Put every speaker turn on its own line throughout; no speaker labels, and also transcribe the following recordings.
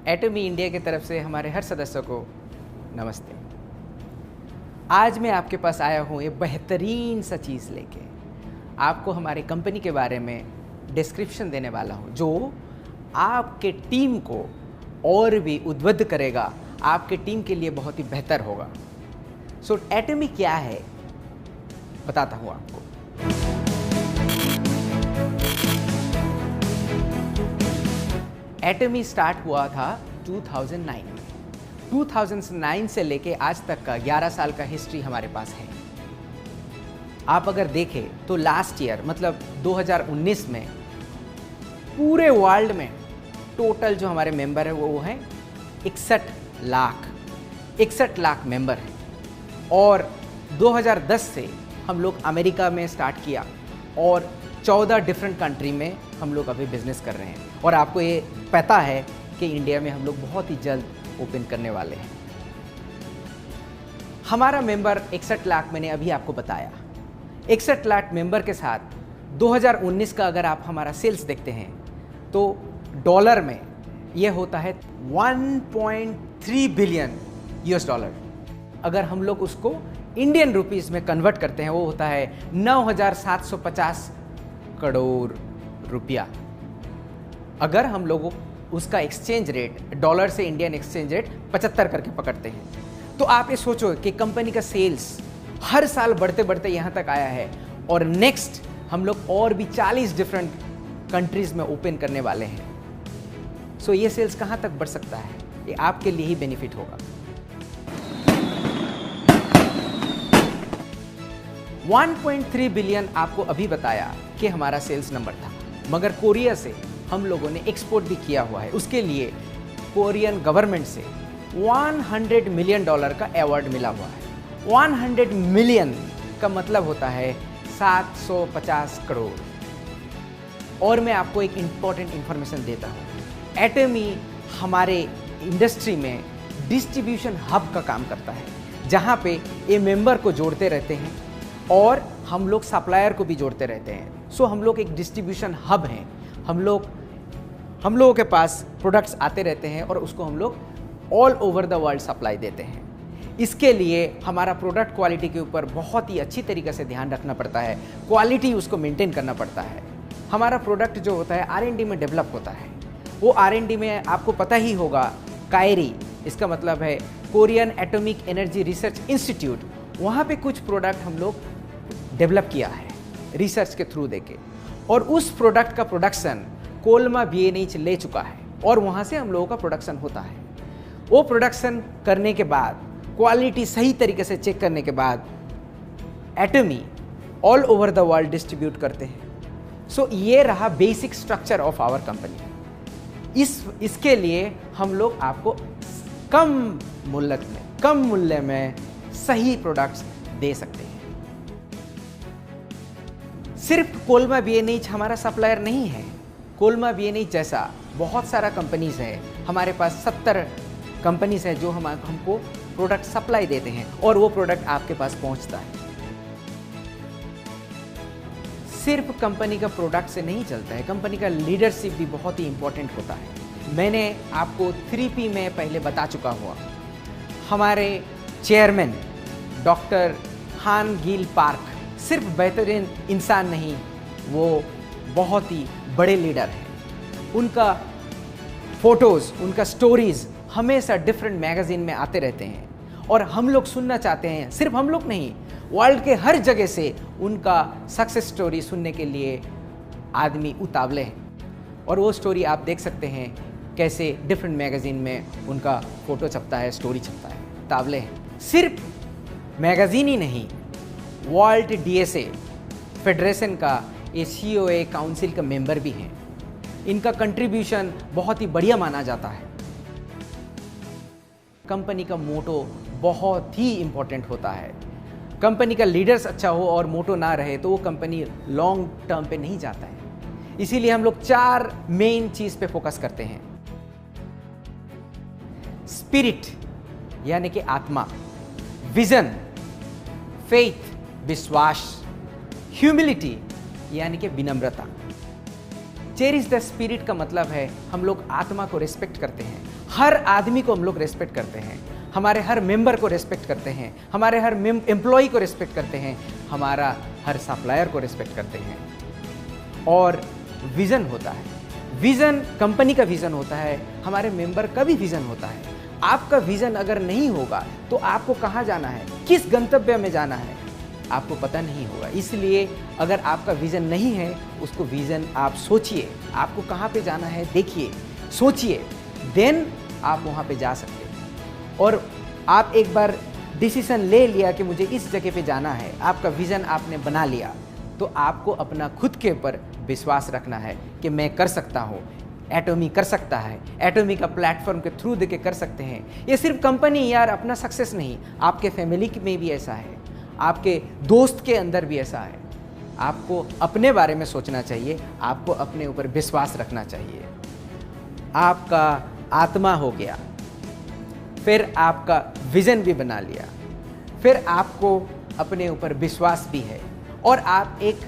एटमी India की तरफ से हमारे हर सदस्यों को नमस्ते। आज मैं आपके पास आया हूँ एक बेहतरीन सा चीज़ लेके, आपको हमारे कंपनी के बारे में डिस्क्रिप्शन देने वाला हूँ जो आपके टीम को और भी उद्बुद्ध करेगा, आपके टीम के लिए बहुत ही बेहतर होगा। सो एटमी क्या है बताता हूँ आपको। एटमी स्टार्ट हुआ था 2009 में। 2009 से लेके आज तक का 11 साल का हिस्ट्री हमारे पास है। आप अगर देखें तो लास्ट ईयर मतलब 2019 में पूरे वर्ल्ड में टोटल जो हमारे मेंबर है वो हैं 61 लाख मेंबर हैं। और 2010 से हम लोग अमेरिका में स्टार्ट किया और 14 डिफरेंट कंट्री में हम लोग अभी बिजनेस कर रहे हैं। और आपको ये पता है कि इंडिया में हम लोग बहुत ही जल्द ओपन करने वाले हैं। हमारा मेंबर 61 लाख मैंने अभी आपको बताया। 61 लाख मेंबर के साथ 2019 का अगर आप हमारा सेल्स देखते हैं तो डॉलर में ये होता है 1.3 बिलियन यूएस डॉलर। अगर हम लोग उसको इंडियन रुपीस में कन्वर्ट करते हैं वो होता है 9,750 करोड़ रुपया। अगर हम लोग उसका एक्सचेंज रेट डॉलर से इंडियन एक्सचेंज रेट 75 करके पकड़ते हैं तो आप ये सोचो कि कंपनी का सेल्स हर साल बढ़ते बढ़ते यहाँ तक आया है और नेक्स्ट हम लोग और भी 40 डिफरेंट कंट्रीज में ओपन करने वाले हैं। सो ये सेल्स कहाँ तक बढ़ सकता है, ये आपके लिए ही बेनिफिट होगा। 1.3 बिलियन आपको अभी बताया कि हमारा सेल्स नंबर था, मगर कोरिया से हम लोगों ने एक्सपोर्ट भी किया हुआ है। उसके लिए कोरियन गवर्नमेंट से $100 मिलियन का अवार्ड मिला हुआ है। 100 मिलियन का मतलब होता है 750 करोड़। और मैं आपको एक इम्पॉर्टेंट इंफॉर्मेशन देता हूँ। एटमी हमारे इंडस्ट्री में डिस्ट्रीब्यूशन हब का काम करता है, जहाँ पे ये मेंबर को जोड़ते रहते हैं और हम लोग सप्लायर को भी जोड़ते रहते हैं। सो हम लोग एक डिस्ट्रीब्यूशन हब हैं। हम लोगों के पास प्रोडक्ट्स आते रहते हैं और उसको हम लोग all over the world supply देते हैं। इसके लिए हमारा प्रोडक्ट क्वालिटी के ऊपर बहुत ही अच्छी तरीके से ध्यान रखना पड़ता है, क्वालिटी उसको मेंटेन करना पड़ता है। हमारा प्रोडक्ट जो होता है R&D में डेवलप होता है। वो R&D में आपको पता ही होगा, कायरी, इसका मतलब है Korean atomic energy research institute, वहाँ पे कुछ प्रोडक्ट हम लोग डेवलप किया है रिसर्च के थ्रू देके, और उस प्रोडक्ट का प्रोडक्शन कोलमा BNH ले चुका है और वहाँ से हम लोगों का प्रोडक्शन होता है। वो प्रोडक्शन करने के बाद क्वालिटी सही तरीके से चेक करने के बाद एटमी all over the world distribute करते हैं। सो ये रहा basic structure of our company. इसके लिए हम लोग आपको कम मूल्य में सही प्रोडक्ट्स दे सकते हैं। सिर्फ कोलमा BNH हमारा सप्लायर नहीं है। कोलमा BNH जैसा बहुत सारा कंपनीज है, हमारे पास 70 कंपनीज है जो हमको प्रोडक्ट सप्लाई देते हैं और वो प्रोडक्ट आपके पास पहुंचता है। सिर्फ कंपनी का प्रोडक्ट से नहीं चलता है, कंपनी का लीडरशिप भी बहुत ही इंपॉर्टेंट होता है। मैंने आपको 3P में पहले बता चुका हुआ। हमारे चेयरमैन डॉक्टर हान गिल पार्क सिर्फ बेहतरीन इंसान नहीं, वो बहुत ही बड़े लीडर हैं। उनका फोटोज़, उनका स्टोरीज़ हमेशा डिफरेंट मैगज़ीन में आते रहते हैं और हम लोग सुनना चाहते हैं। सिर्फ हम लोग नहीं, वर्ल्ड के हर जगह से उनका सक्सेस स्टोरी सुनने के लिए आदमी उतावले हैं। और वो स्टोरी आप देख सकते हैं कैसे डिफरेंट मैगज़ीन में उनका फ़ोटो छपता है, स्टोरी छपता है, उतावले हैं। सिर्फ मैगज़ीन ही नहीं, वर्ल्ड DSA फेडरेशन का COA काउंसिल का मेंबर भी हैं। इनका कंट्रीब्यूशन बहुत ही बढ़िया माना जाता है। कंपनी का मोटो बहुत ही इम्पोर्टेंट होता है। कंपनी का लीडर्स अच्छा हो और मोटो ना रहे तो वो कंपनी लॉन्ग टर्म पे नहीं जाता है। इसीलिए हम लोग 4 मेन चीज़ पे फोकस करते हैं। स्पिरिट यानी कि आत्मा, विजन, फेथ विश्वास, ह्यूमिलिटी यानी कि विनम्रता। चेरिश द स्पिरिट का मतलब है हम लोग आत्मा को रिस्पेक्ट करते हैं, हर आदमी को हम लोग रिस्पेक्ट करते हैं, हमारे हर मेंबर को रिस्पेक्ट करते हैं, हमारे हर एम्प्लॉय को रिस्पेक्ट करते हैं, हमारा हर सप्लायर को रिस्पेक्ट करते हैं। और विज़न होता है, विज़न कंपनी का विज़न होता है, हमारे मेंबर का भी विज़न होता है। आपका विज़न अगर नहीं होगा तो आपको कहाँ जाना है, किस गंतव्य में जाना है, आपको पता नहीं होगा। इसलिए अगर आपका विज़न नहीं है, उसको विज़न आप सोचिए, आपको कहाँ पे जाना है देखिए, सोचिए, देन आप वहाँ पे जा सकते हैं। और आप एक बार डिसीजन ले लिया कि मुझे इस जगह पे जाना है, आपका विज़न आपने बना लिया, तो आपको अपना खुद के ऊपर विश्वास रखना है कि मैं कर सकता हूँ। एटॉमी कर सकता है, एटॉमी का प्लेटफॉर्म के थ्रू देके कर सकते हैं। ये सिर्फ कंपनी यार अपना सक्सेस नहीं, आपके फैमिली में भी ऐसा है, आपके दोस्त के अंदर भी ऐसा है। आपको अपने बारे में सोचना चाहिए, आपको अपने ऊपर विश्वास रखना चाहिए। आपका आत्मा हो गया, फिर आपका विज़न भी बना लिया, फिर आपको अपने ऊपर विश्वास भी है और आप एक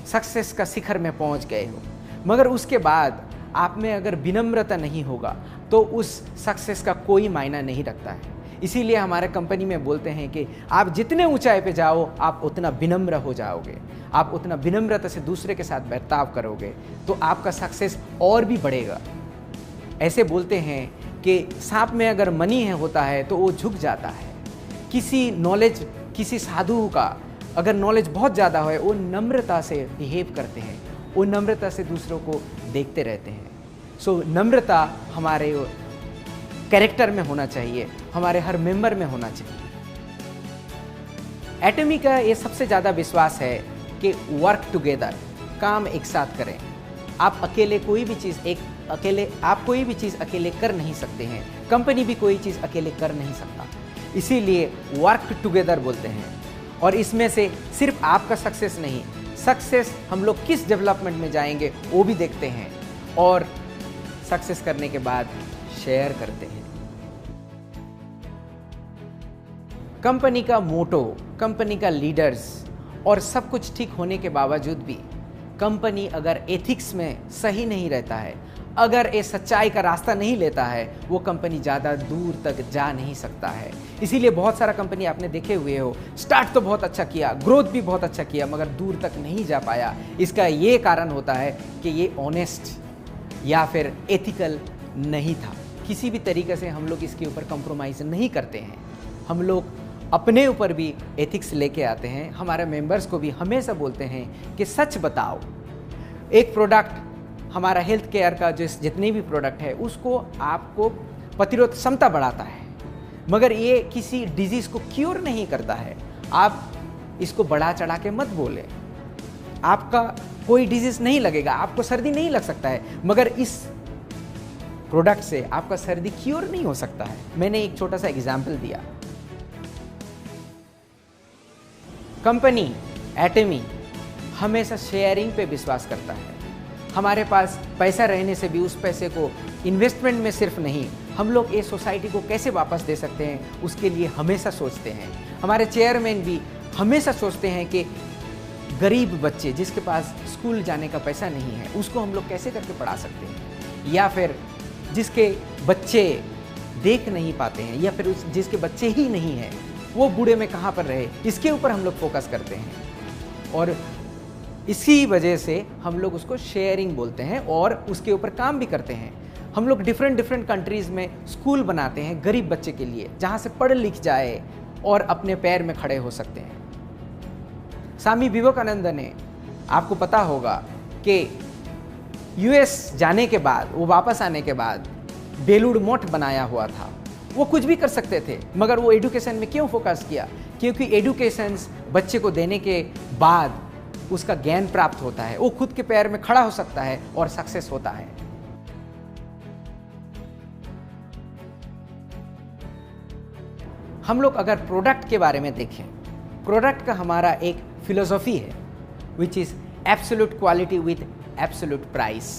सक्सेस का शिखर में पहुंच गए हो। मगर उसके बाद आप में अगर विनम्रता नहीं होगा तो उस सक्सेस का कोई मायना नहीं रखता है। इसीलिए हमारे कंपनी में बोलते हैं कि आप जितने ऊंचाई पे जाओ आप उतना विनम्र हो जाओगे, आप उतना विनम्रता से दूसरे के साथ बर्ताव करोगे तो आपका सक्सेस और भी बढ़ेगा। ऐसे बोलते हैं कि सांप में अगर मनी होता है तो वो झुक जाता है। किसी साधु का अगर नॉलेज बहुत ज़्यादा है, वो नम्रता से बिहेव करते हैं, वो नम्रता से दूसरों को देखते रहते हैं। सो नम्रता हमारे कैरेक्टर में होना चाहिए, हमारे हर मेंबर में होना चाहिए। एटॉमी का ये सबसे ज़्यादा विश्वास है कि वर्क टुगेदर, काम एक साथ करें। आप अकेले कोई भी चीज़ अकेले कर नहीं सकते हैं, कंपनी भी कोई चीज़ अकेले कर नहीं सकता। इसीलिए वर्क टुगेदर बोलते हैं। और इसमें से सिर्फ आपका सक्सेस नहीं, सक्सेस हम लोग किस डेवलपमेंट में जाएंगे वो भी देखते हैं और सक्सेस करने के बाद शेयर करते हैं। कंपनी का मोटो, कंपनी का लीडर्स और सब कुछ ठीक होने के बावजूद भी कंपनी अगर एथिक्स में सही नहीं रहता है, अगर ये सच्चाई का रास्ता नहीं लेता है, वो कंपनी ज़्यादा दूर तक जा नहीं सकता है। इसीलिए बहुत सारा कंपनी आपने देखे हुए हो, स्टार्ट तो बहुत अच्छा किया, ग्रोथ भी बहुत अच्छा किया, मगर दूर तक नहीं जा पाया। इसका ये कारण होता है कि ये ऑनेस्ट या फिर एथिकल नहीं था। किसी भी तरीके से हम लोग इसके ऊपर कंप्रोमाइज़ नहीं करते हैं। हम लोग अपने ऊपर भी एथिक्स लेके आते हैं, हमारे मेंबर्स को भी हमेशा बोलते हैं कि सच बताओ। एक प्रोडक्ट, हमारा हेल्थ केयर का जितने भी प्रोडक्ट है उसको आपको प्रतिरोध क्षमता बढ़ाता है, मगर ये किसी डिजीज़ को क्योर नहीं करता है। आप इसको बढ़ा चढ़ा के मत बोलें। आपका कोई डिजीज़ नहीं लगेगा, आपको सर्दी नहीं लग सकता है, मगर इस प्रोडक्ट से आपका सर्दी क्योर नहीं हो सकता है। मैंने एक छोटा सा एग्जाम्पल दिया। कंपनी एटॉमी हमेशा शेयरिंग पे विश्वास करता है। हमारे पास पैसा रहने से भी उस पैसे को इन्वेस्टमेंट में सिर्फ नहीं, हम लोग ये सोसाइटी को कैसे वापस दे सकते हैं उसके लिए हमेशा सोचते हैं। हमारे चेयरमैन भी हमेशा सोचते हैं कि गरीब बच्चे जिसके पास स्कूल जाने का पैसा नहीं है उसको हम लोग कैसे करके पढ़ा सकते हैं, या फिर जिसके बच्चे देख नहीं पाते हैं, या फिर जिसके बच्चे ही नहीं हैं वो बूढ़े में कहाँ पर रहे, इसके ऊपर हम लोग फोकस करते हैं। और इसी वजह से हम लोग उसको शेयरिंग बोलते हैं और उसके ऊपर काम भी करते हैं। हम लोग डिफरेंट कंट्रीज़ में स्कूल बनाते हैं गरीब बच्चे के लिए, जहाँ से पढ़ लिख जाए और अपने पैर में खड़े हो सकते हैं। स्वामी विवेकानंद ने, आपको पता होगा कि यूएस जाने के बाद, वो वापस आने के बाद बेलूर मठ बनाया हुआ था। वो कुछ भी कर सकते थे, मगर वो एजुकेशन में क्यों फोकस किया? क्योंकि एजुकेशन बच्चे को देने के बाद उसका ज्ञान प्राप्त होता है, वो खुद के पैर में खड़ा हो सकता है और सक्सेस होता है। हम लोग अगर प्रोडक्ट के बारे में देखें, प्रोडक्ट का हमारा एक फिलोसॉफी है which is absolute quality with absolute price.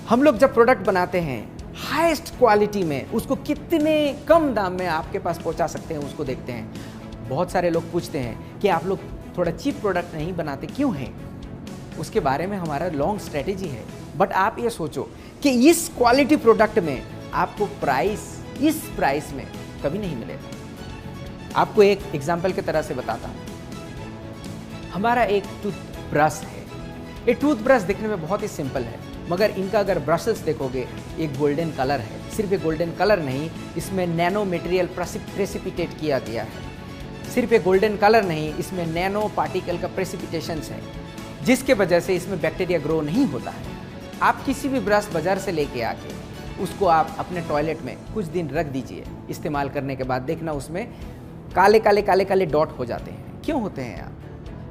हम लोग जब प्रोडक्ट बनाते हैं हाईएस्ट क्वालिटी में उसको कितने कम दाम में आपके पास पहुंचा सकते हैं उसको देखते हैं। बहुत सारे लोग पूछते हैं कि आप लोग थोड़ा चीप प्रोडक्ट नहीं बनाते क्यों हैं? उसके बारे में हमारा लॉन्ग स्ट्रेटेजी है। बट आप ये सोचो कि इस क्वालिटी प्रोडक्ट में आपको इस प्राइस में कभी नहीं मिलेगा। आपको एक एग्जांपल की तरह से बताता हूं। हमारा एक टूथब्रश है। ये टूथब्रश दिखने में बहुत ही सिंपल है, मगर इनका अगर ब्रशेस देखोगे एक गोल्डन कलर है। सिर्फ एक गोल्डन कलर नहीं, इसमें नैनो मटेरियल प्रेसिपिटेट किया गया है। सिर्फ एक गोल्डन कलर नहीं, इसमें नैनो पार्टिकल का प्रेसिपिटेशंस है, जिसके वजह से इसमें बैक्टीरिया ग्रो नहीं होता है। आप किसी भी ब्रश बाजार से लेके आके उसको आप अपने टॉयलेट में कुछ दिन रख दीजिए। इस्तेमाल करने के बाद देखना उसमें काले काले डॉट हो जाते हैं। क्यों होते हैं आप?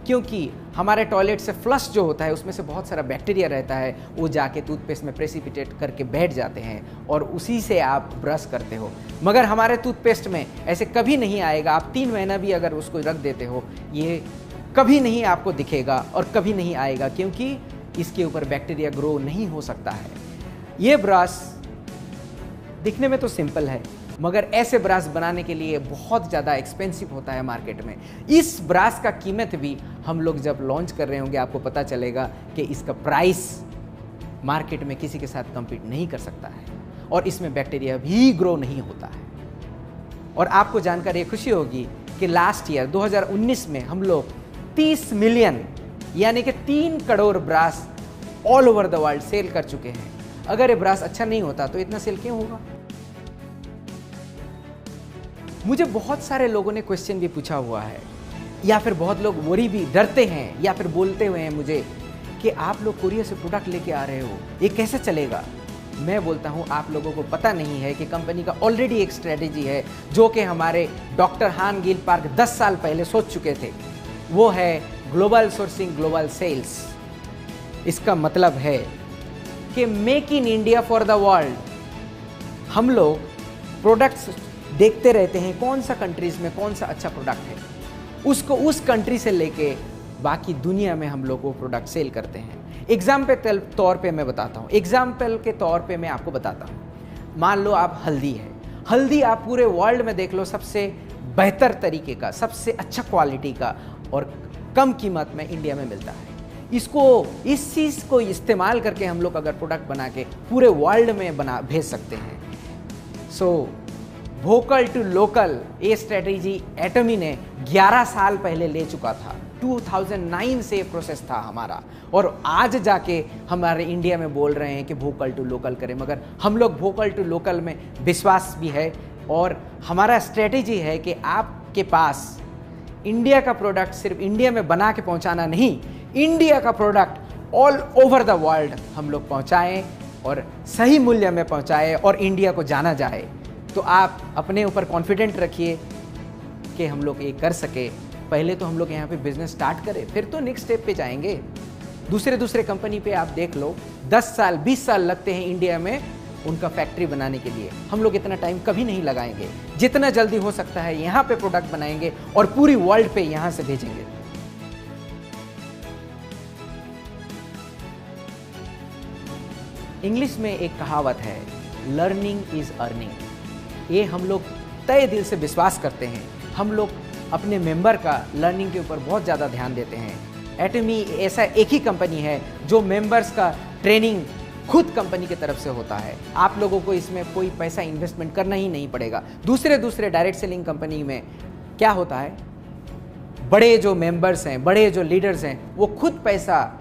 क्योंकि हमारे टॉयलेट से फ्लश जो होता है उसमें से बहुत सारा बैक्टीरिया रहता है, वो जाके टूथपेस्ट में प्रेसिपिटेट करके बैठ जाते हैं और उसी से आप ब्रश करते हो। मगर हमारे टूथपेस्ट में ऐसे कभी नहीं आएगा। आप 3 महीना भी अगर उसको रख देते हो, ये कभी नहीं आपको दिखेगा और कभी नहीं आएगा, क्योंकि इसके ऊपर बैक्टीरिया ग्रो नहीं हो सकता है। ये ब्रश दिखने में तो सिंपल है, मगर ऐसे ब्रश बनाने के लिए बहुत ज़्यादा एक्सपेंसिव होता है मार्केट में। इस ब्रश का कीमत भी हम लोग जब लॉन्च कर रहे होंगे आपको पता चलेगा कि इसका प्राइस मार्केट में किसी के साथ कम्पीट नहीं कर सकता है और इसमें बैक्टीरिया भी ग्रो नहीं होता है। और आपको जानकर ये खुशी होगी कि लास्ट ईयर 2019 में हम लोग 30 मिलियन यानी कि 3 crore brush all over the world sale कर चुके हैं। अगर ये ब्रश अच्छा नहीं होता तो इतना सेल क्यों होगा? मुझे बहुत सारे लोगों ने क्वेश्चन भी पूछा हुआ है, या फिर बहुत लोग वरी भी डरते हैं या फिर बोलते हुए हैं मुझे कि आप लोग कोरिया से प्रोडक्ट लेके आ रहे हो, ये कैसे चलेगा? मैं बोलता हूं आप लोगों को पता नहीं है कि कंपनी का ऑलरेडी एक स्ट्रेटेजी है जो कि हमारे डॉक्टर हान गिल पार्क 10 साल पहले सोच चुके थे। वो है ग्लोबल सोर्सिंग ग्लोबल सेल्स। इसका मतलब है कि make in India for the world. हम लोग प्रोडक्ट्स देखते रहते हैं कौन सा कंट्रीज में कौन सा अच्छा प्रोडक्ट है, उसको उस कंट्री से लेके बाकी दुनिया में हम लोग वो प्रोडक्ट सेल करते हैं। एग्जाम्पल के तौर पे मैं बताता हूँ, एग्जाम्पल के तौर पे मैं आपको बताता हूँ। मान लो आप हल्दी है, हल्दी आप पूरे वर्ल्ड में देख लो सबसे बेहतर तरीके का, सबसे अच्छा क्वालिटी का और कम कीमत में इंडिया में मिलता है। इस चीज़ को इस्तेमाल करके हम लोग अगर प्रोडक्ट बना के पूरे वर्ल्ड में भेज सकते हैं। सो वोकल टू लोकल ये स्ट्रेटेजी एटमी ने 11 साल पहले ले चुका था। 2009 से प्रोसेस था हमारा, और आज जाके हमारे इंडिया में बोल रहे हैं कि वोकल टू लोकल करें। मगर हम लोग वोकल टू लोकल में विश्वास भी है और हमारा स्ट्रेटेजी है कि आपके पास इंडिया का प्रोडक्ट सिर्फ इंडिया में बना के पहुंचाना नहीं, इंडिया का product all over the world हम लोग पहुंचाएं और सही मूल्य में पहुंचाएं और इंडिया को जाना जाए। तो आप अपने ऊपर कॉन्फिडेंट रखिए कि हम लोग ये कर सके। पहले तो हम लोग यहाँ पे बिजनेस स्टार्ट करें, फिर तो नेक्स्ट स्टेप पे जाएंगे। दूसरे कंपनी पे आप देख लो 10 साल 20 साल लगते हैं इंडिया में उनका फैक्ट्री बनाने के लिए। हम लोग इतना टाइम कभी नहीं लगाएंगे। जितना जल्दी हो सकता है यहाँ पे प्रोडक्ट बनाएंगे और पूरी वर्ल्ड पे यहाँ से भेजेंगे। इंग्लिश में एक कहावत है, लर्निंग इज अर्निंग। ये हम लोग तय दिल से विश्वास करते हैं। हम लोग अपने मेंबर का लर्निंग के ऊपर बहुत ज़्यादा ध्यान देते हैं। एटमी ऐसा एक ही कंपनी है जो मेंबर्स का ट्रेनिंग खुद कंपनी की तरफ से होता है। आप लोगों को इसमें कोई पैसा इन्वेस्टमेंट करना ही नहीं पड़ेगा। दूसरे डायरेक्ट सेलिंग कंपनी में क्या होता है, बड़े जो मेंबर्स हैं, बड़े जो लीडर्स हैं, वो खुद पैसा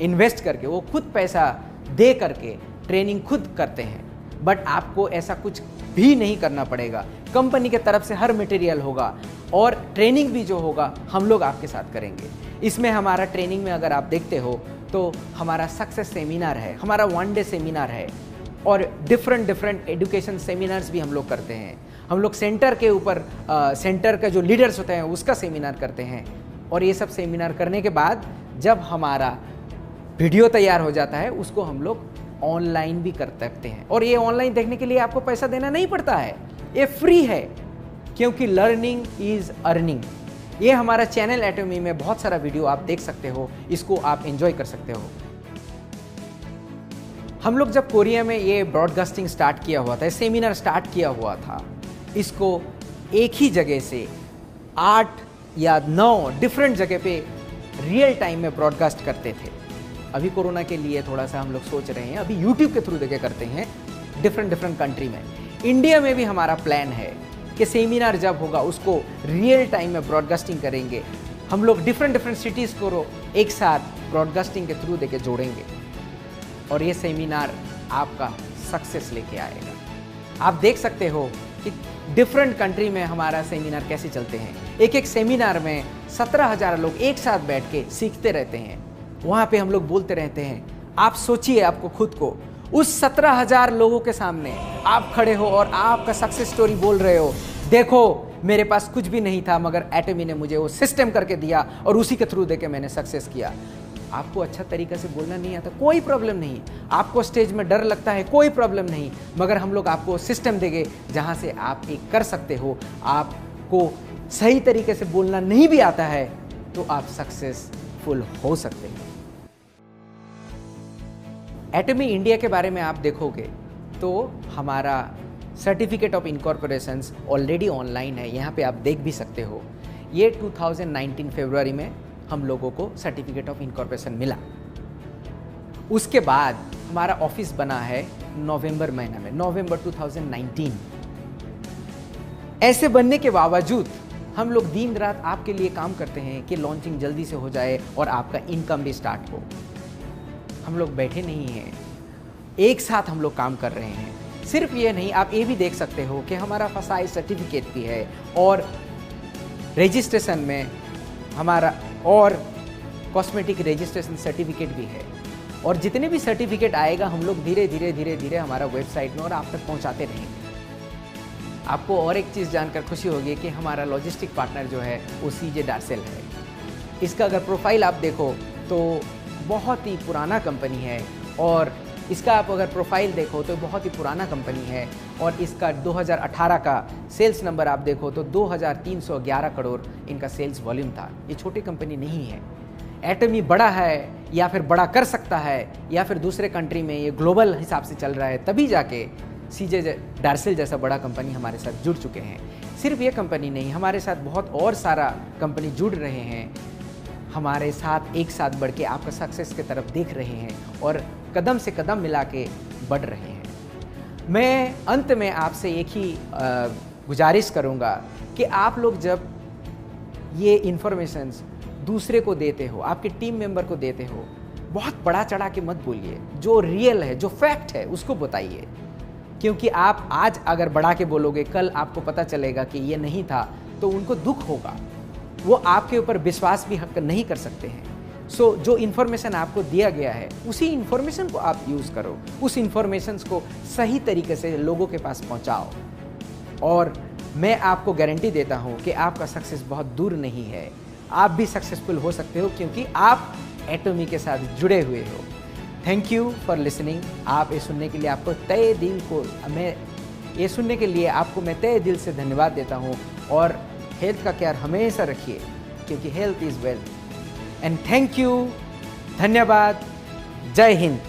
इन्वेस्ट करके, वो खुद पैसा दे करके ट्रेनिंग खुद करते हैं। बट आपको ऐसा कुछ भी नहीं करना पड़ेगा। कंपनी के तरफ से हर मटेरियल होगा और ट्रेनिंग भी जो होगा हम लोग आपके साथ करेंगे। इसमें हमारा ट्रेनिंग में अगर आप देखते हो तो हमारा सक्सेस सेमिनार है, हमारा 1 डे सेमिनार है और डिफरेंट एजुकेशन सेमिनार्स भी हम लोग करते हैं। हम लोग सेंटर के ऊपर सेंटर का जो लीडर्स होते हैं उसका सेमिनार करते हैं। और ये सब सेमिनार करने के बाद जब हमारा वीडियो तैयार हो जाता है उसको हम लोग ऑनलाइन भी कर सकते हैं। और ये ऑनलाइन देखने के लिए आपको पैसा देना नहीं पड़ता है, ये फ्री है, क्योंकि लर्निंग इज अर्निंग। ये हमारा चैनल एटमी में बहुत सारा वीडियो आप देख सकते हो, इसको आप एंजॉय कर सकते हो। हम लोग जब कोरिया में ये ब्रॉडकास्टिंग स्टार्ट किया हुआ था, सेमिनार स्टार्ट किया हुआ था, इसको एक ही जगह से 8 या 9 डिफरेंट जगह पे रियल टाइम में ब्रॉडकास्ट करते थे। अभी कोरोना के लिए थोड़ा सा हम लोग सोच रहे हैं, अभी यूट्यूब के थ्रू देके करते हैं डिफरेंट कंट्री में। इंडिया में भी हमारा प्लान है कि सेमिनार जब होगा उसको रियल टाइम में ब्रॉडकास्टिंग करेंगे। हम लोग डिफरेंट सिटीज़ को एक साथ ब्रॉडकास्टिंग के थ्रू देके जोड़ेंगे और ये सेमिनार आपका सक्सेस लेके आएगा। आप देख सकते हो कि डिफरेंट कंट्री में हमारा सेमिनार कैसे चलते हैं। एक सेमिनार में 17,000 लोग एक साथ बैठ के सीखते रहते हैं। वहाँ पे हम लोग बोलते रहते हैं। आप सोचिए, आपको खुद को उस 17,000 लोगों के सामने आप खड़े हो और आपका सक्सेस स्टोरी बोल रहे हो। देखो, मेरे पास कुछ भी नहीं था मगर एटमी ने मुझे वो सिस्टम करके दिया और उसी के थ्रू देके मैंने सक्सेस किया। आपको अच्छा तरीका से बोलना नहीं आता, कोई प्रॉब्लम नहीं। आपको स्टेज में डर लगता है, कोई प्रॉब्लम नहीं, मगर हम लोग आपको सिस्टम देंगे जहाँ से आप एक कर सकते हो। आपको सही तरीके से बोलना नहीं भी आता है तो आप सक्सेसफुल हो सकते हैं। एटमी इंडिया के बारे में आप देखोगे तो हमारा सर्टिफिकेट ऑफ इनकॉर्पोरेशंस ऑलरेडी ऑनलाइन है, यहाँ पे आप देख भी सकते हो। ये 2019 फरवरी में हम लोगों को सर्टिफिकेट ऑफ इनकॉर्पोरेशन मिला। उसके बाद हमारा ऑफिस बना है नवंबर महीना में, नवंबर 2019। ऐसे बनने के बावजूद हम लोग दिन रात आपके लिए काम करते हैं कि लॉन्चिंग जल्दी से हो जाए और आपका इनकम भी स्टार्ट हो। हम लोग बैठे नहीं हैं, एक साथ हम लोग काम कर रहे हैं। सिर्फ ये नहीं, आप ये भी देख सकते हो कि हमारा फसाई सर्टिफिकेट भी है और रजिस्ट्रेशन में हमारा और कॉस्मेटिक रजिस्ट्रेशन सर्टिफिकेट भी है। और जितने भी सर्टिफिकेट आएगा हम लोग धीरे धीरे हमारा वेबसाइट में और आप तक पहुंचाते रहेंगे। आपको और एक चीज़ जानकर खुशी होगी कि हमारा लॉजिस्टिक पार्टनर जो है वो सीजे डार्सेल है। इसका अगर प्रोफाइल आप देखो तो बहुत ही पुराना कंपनी है और इसका आप अगर प्रोफाइल देखो तो बहुत ही पुराना कंपनी है और इसका 2018 का सेल्स नंबर आप देखो तो 2311 करोड़ इनका सेल्स वॉल्यूम था। ये छोटी कंपनी नहीं है। एटमी बड़ा है या फिर बड़ा कर सकता है या फिर दूसरे कंट्री में ये ग्लोबल हिसाब से चल रहा है, तभी जाके सीजे डार्सेल जैसा बड़ा कंपनी हमारे साथ जुड़ चुके हैं। सिर्फ ये कंपनी नहीं, हमारे साथ बहुत और सारा कंपनी जुड़ रहे हैं, हमारे साथ एक साथ बढ़ के आपका सक्सेस की तरफ देख रहे हैं और कदम से कदम मिला के बढ़ रहे हैं। मैं अंत में आपसे एक ही गुजारिश करूंगा कि आप लोग जब ये इन्फॉर्मेशंस दूसरे को देते हो, आपके टीम मेंबर को देते हो, बहुत बड़ा चढ़ा के मत बोलिए। जो रियल है, जो फैक्ट है उसको बताइए, क्योंकि आप आज अगर बढ़ा के बोलोगे, कल आपको पता चलेगा कि ये नहीं था तो उनको दुख होगा, वो आपके ऊपर विश्वास भी नहीं कर सकते हैं। सो जो इन्फॉर्मेशन आपको दिया गया है उसी इन्फॉर्मेशन को आप यूज़ करो, उस इन्फॉर्मेशन को सही तरीके से लोगों के पास पहुंचाओ और मैं आपको गारंटी देता हूं कि आपका सक्सेस बहुत दूर नहीं है। आप भी सक्सेसफुल हो सकते हो क्योंकि आप एटमी के साथ जुड़े हुए हो। Thank you for listening. आप ये सुनने के लिए आपको तय दिल को मैं तय दिल से धन्यवाद देता हूँ। और हेल्थ का ख्याल हमेशा रखिए क्योंकि health is wealth. And thank you, धन्यवाद, जय हिंद।